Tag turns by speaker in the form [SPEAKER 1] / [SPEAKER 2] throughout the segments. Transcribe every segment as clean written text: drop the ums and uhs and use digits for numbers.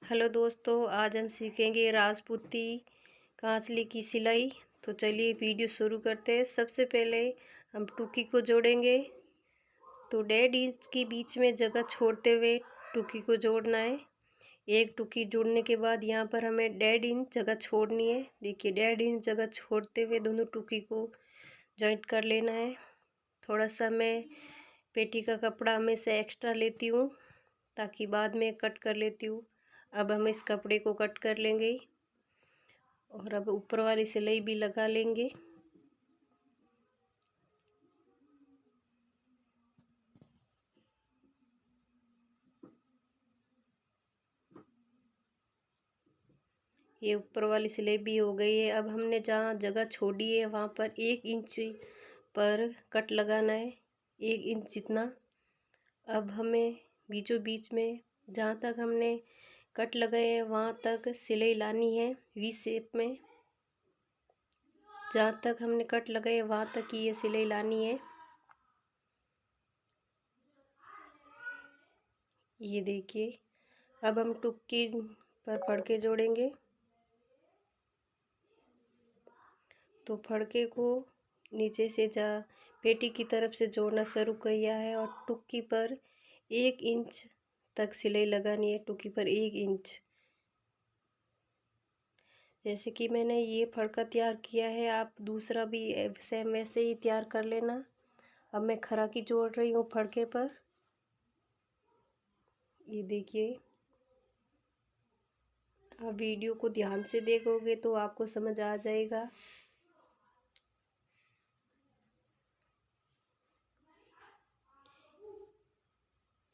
[SPEAKER 1] Hello दोस्तों, आज हम सीखेंगे राजपूती कांचली की सिलाई। तो चलिए वीडियो शुरू करते हैं। सबसे पहले हम टुकी को जोड़ेंगे। तो 1.5 इंच की बीच में जगह छोड़ते हुए टुकी को जोड़ना है। एक टुकी जोड़ने के बाद यहाँ पर हमें 1.5 इंच जगह छोड़नी है। देखिए 1.5 इंच जगह छोड़ते हुए दोनों टुकी को जॉइंट कर लेना है। थोड़ा सा मैं पेटी का कपड़ा हमेशा एक्स्ट्रा लेती हूँ ताकि बाद में कट कर लेती हूँ। अब हम इस कपड़े को कट कर लेंगे और अब ऊपर वाली सिलाई भी लगा लेंगे। ये ऊपर वाली सिलाई भी हो गई है। अब हमने जहाँ जगह छोड़ी है वहाँ पर 1 इंच पर कट लगाना है, 1 इंच जितना। अब हमें बीचों बीच में जहाँ तक हमने कट लगाए हैं वहाँ तक सिलाई लानी है वी शेप में। जहाँ तक हमने कट लगाए वहाँ तक की ये सिलाई लानी है। ये देखिए, अब हम टुक्की पर फड़के जोड़ेंगे। तो फड़के को नीचे से जा पेटी की तरफ से जोड़ना शुरू किया है और टुक्की पर 1 इंच तक सिलाई लगानी है। टुक्की पर 1 इंच। जैसे कि मैंने ये फड़का तैयार किया है, आप दूसरा भी सेम वैसे ही तैयार कर लेना। अब मैं खरा की जोड़ रही हूँ फड़के पर। ये देखिए, आप वीडियो को ध्यान से देखोगे तो आपको समझ आ जाएगा।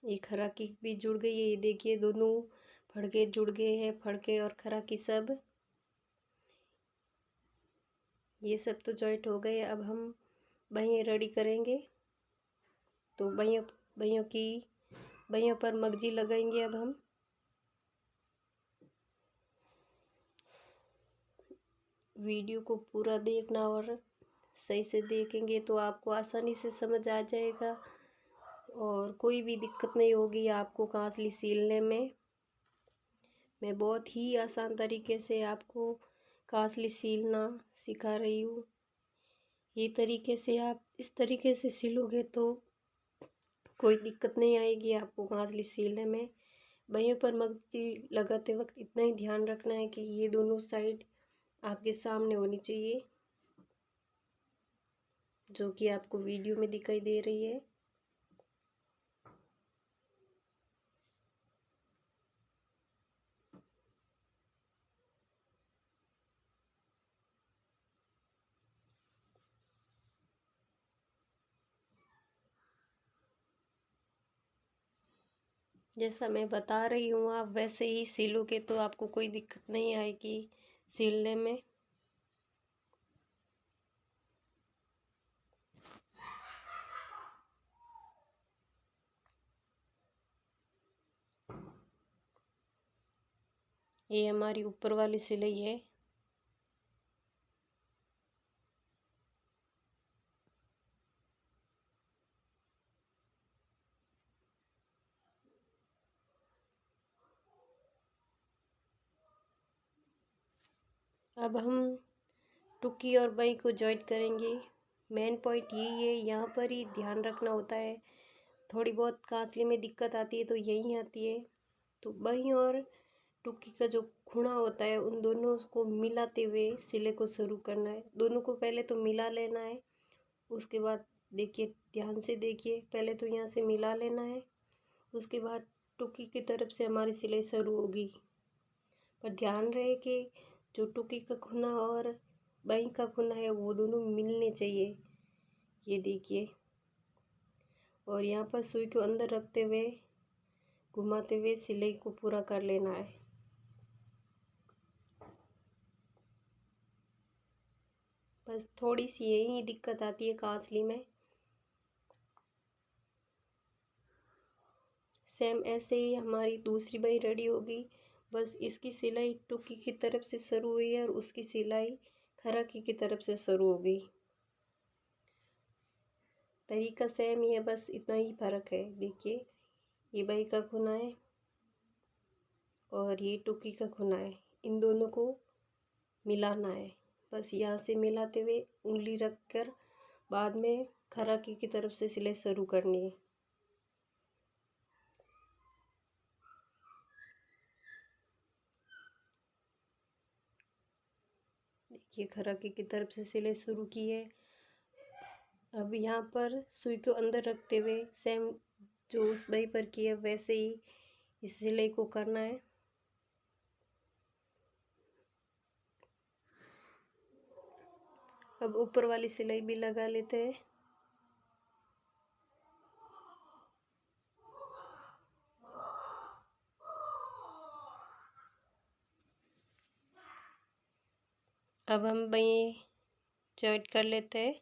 [SPEAKER 1] ये खरा की भी जुड़ गई है। ये देखिए, दोनों फड़के जुड़ गए हैं, फड़के और खरा की सब। ये सब तो जॉइंट हो गए। अब हम बहियाँ रेडी करेंगे। तो बहियों पर मगजी लगाएंगे। अब हम वीडियो को पूरा देखना और सही से देखेंगे तो आपको आसानी से समझ आ जाएगा और कोई भी दिक्कत नहीं होगी आपको कांसली सीलने में। मैं बहुत ही आसान तरीके से आपको कांसली सीलना सिखा रही हूँ। ये तरीके से आप इस तरीके से सिलोगे तो कोई दिक्कत नहीं आएगी आपको कांसली सीलने में। वहीं पर मगजी लगाते वक्त इतना ही ध्यान रखना है कि ये दोनों साइड आपके सामने होनी चाहिए, जो कि आपको वीडियो में दिखाई दे रही है। जैसा मैं बता रही हूँ आप वैसे ही सिलोगे तो आपको कोई दिक्कत नहीं आएगी सिलने में। ये हमारी ऊपर वाली सिलाई है। अब हम टुकी और बाई को जॉइंट करेंगे। मेन पॉइंट यही है, यहाँ पर ही ध्यान रखना होता है। थोड़ी बहुत कांसली में दिक्कत आती है तो यही आती है। तो बाई और टुकी का जो खुना होता है उन दोनों को मिलाते हुए सिले को शुरू करना है। दोनों को पहले तो मिला लेना है। उसके बाद देखिए, ध्यान से देखिए, पहले तो यहाँ से मिला लेना है। उसके बाद टुकी की तरफ से हमारी सिलाई शुरू होगी। पर ध्यान रहे कि जो टुकी का खुना और बाई का खुना है वो दोनों मिलने चाहिए। ये देखिए, और यहाँ पर सुई को अंदर रखते हुए घुमाते हुए सिलाई को पूरा कर लेना है। बस थोड़ी सी यही दिक्कत आती है कांसली में। सेम ऐसे ही हमारी दूसरी बाई रेडी होगी। बस इसकी सिलाई टुकी की तरफ से शुरू हुई है और उसकी सिलाई खराकी की तरफ से शुरू हो गई। तरीका सेम ही है, बस इतना ही फर्क है। देखिए, ये बाई का खुना है और ये टुकी का खुना है, इन दोनों को मिलाना है। बस यहाँ से मिलाते हुए उंगली रख कर बाद में खराकी की तरफ से सिलाई शुरू करनी है। देखिए खराकी की तरफ से सिलाई शुरू की है। अब यहाँ पर सुई को अंदर रखते हुए सेम जो उस बाई पर किया वैसे ही इस सिलाई को करना है। अब ऊपर वाली सिलाई भी लगा लेते हैं। अब हम बाई जॉइंट कर लेते हैं।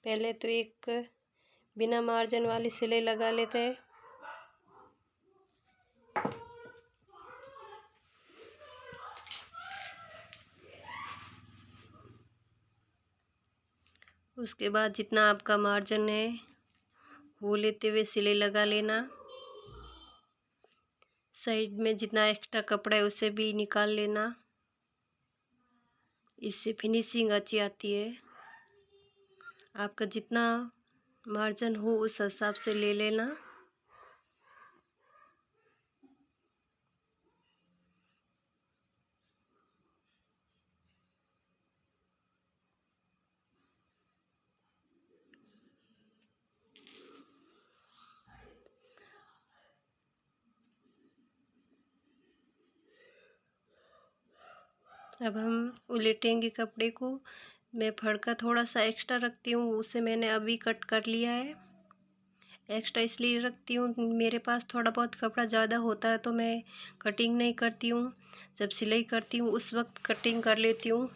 [SPEAKER 1] पहले तो एक बिना मार्जिन वाली सिलाई लगा लेते हैं। उसके बाद जितना आपका मार्जिन है वो लेते हुए सिलाई लगा लेना। साइड में जितना एक्स्ट्रा कपड़ा है उसे भी निकाल लेना, इससे फिनिशिंग अच्छी आती है। आपका जितना मार्जिन हो उस हिसाब से ले लेना। अब हम उलटेंगे कपड़े को। मैं फड़का थोड़ा सा एक्स्ट्रा रखती हूँ, उसे मैंने अभी कट कर लिया है। एक्स्ट्रा इसलिए रखती हूँ, मेरे पास थोड़ा बहुत कपड़ा ज़्यादा होता है तो मैं कटिंग नहीं करती हूँ। जब सिलाई करती हूँ उस वक्त कटिंग कर लेती हूँ।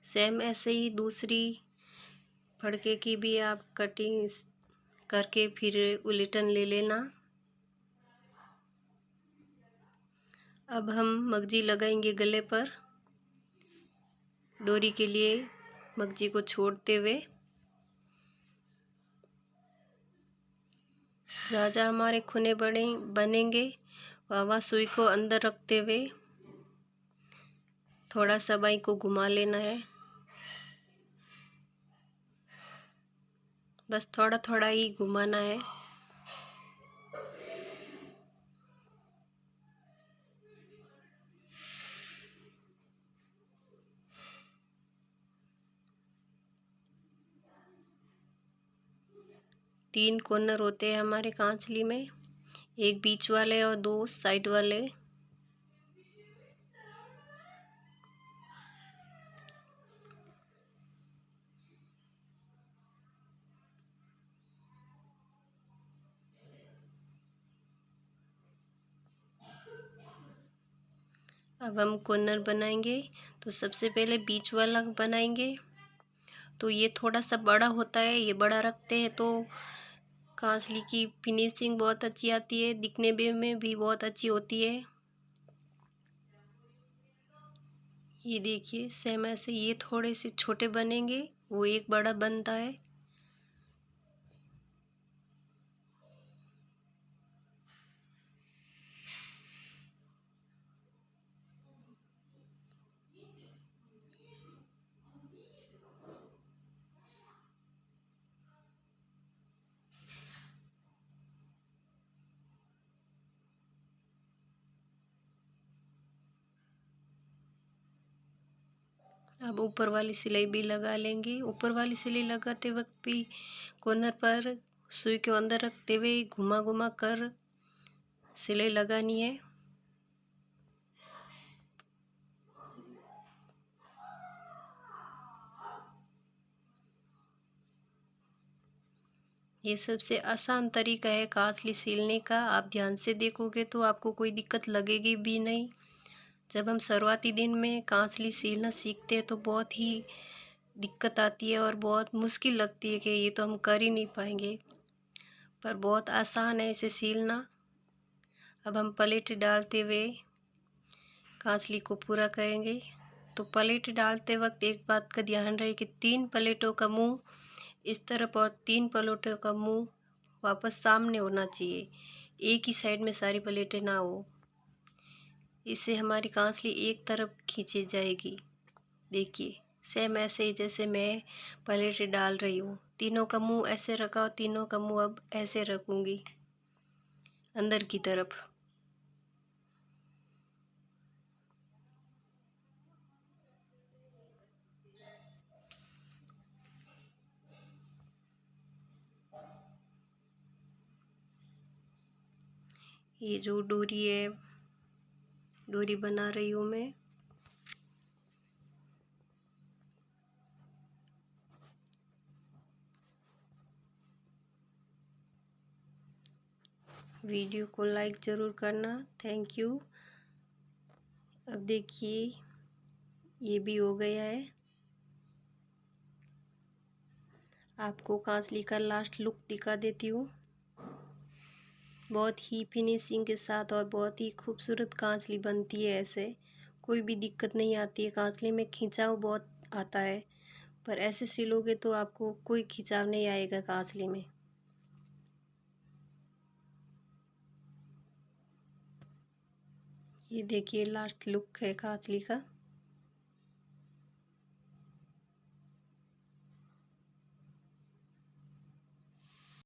[SPEAKER 1] सेम ऐसे ही दूसरी फड़के की भी आप कटिंग करके फिर उलटन ले लेना। अब हम मगजी लगाएंगे गले पर। डोरी के लिए मगजी को छोड़ते हुए जहाँ जहाँ हमारे खुने बनेंगे वहाँ सुई को अंदर रखते हुए थोड़ा सा बाई को घुमा लेना है। बस थोड़ा थोड़ा ही घुमाना है। तीन कॉर्नर होते हैं हमारे कांचली में, एक बीच वाले और दो साइड वाले। अब हम कॉर्नर बनाएंगे तो सबसे पहले बीच वाला बनाएंगे। तो ये थोड़ा सा बड़ा होता है, ये बड़ा रखते हैं तो कांचली की फिनिशिंग बहुत अच्छी आती है, दिखने में भी बहुत अच्छी होती है। ये देखिए सेम ऐसे ये थोड़े से छोटे बनेंगे, वो एक बड़ा बनता है। अब ऊपर वाली सिलाई भी लगा लेंगे। ऊपर वाली सिलाई लगाते वक्त भी कॉर्नर पर सुई को अंदर रखते हुए घुमा घुमा कर सिलाई लगानी है। ये सबसे आसान तरीका है कांचली सीलने का। आप ध्यान से देखोगे तो आपको कोई दिक्कत लगेगी भी नहीं। जब हम शुरुआती दिन में कांचली सीलना सीखते हैं तो बहुत ही दिक्कत आती है और बहुत मुश्किल लगती है कि ये तो हम कर ही नहीं पाएंगे, पर बहुत आसान है इसे सीलना। अब हम प्लेट डालते हुए कांचली को पूरा करेंगे तो प्लेट डालते वक्त एक बात का ध्यान रहे कि 3 प्लेटों का मुंह इस तरफ और 3 प्लेटों का मुंह वापस सामने होना चाहिए, एक ही साइड में सारी प्लेटें ना हो। इससे हमारी कांसली एक तरफ खींची जाएगी। देखिए सेम ऐसे ही जैसे मैं प्लेटें डाल रही हूँ। तीनों का मुंह ऐसे रखा और तीनों का मुंह अब ऐसे रखूँगी अंदर की तरफ। ये जो डोरी है, डोरी बना रही हूँ मैं। वीडियो को लाइक ज़रूर करना। Thank you. अब देखिए ये भी हो गया है। आपको कांसली का लास्ट लुक दिखा देती हूँ। बहुत ही फिनिशिंग के साथ और बहुत ही खूबसूरत कांसली बनती है। ऐसे कोई भी दिक्कत नहीं आती है। कांसली में खिंचाव बहुत आता है, पर ऐसे सिलोगे तो आपको कोई खिंचाव नहीं आएगा कांसली में। ये देखिए लास्ट लुक है कांसली का।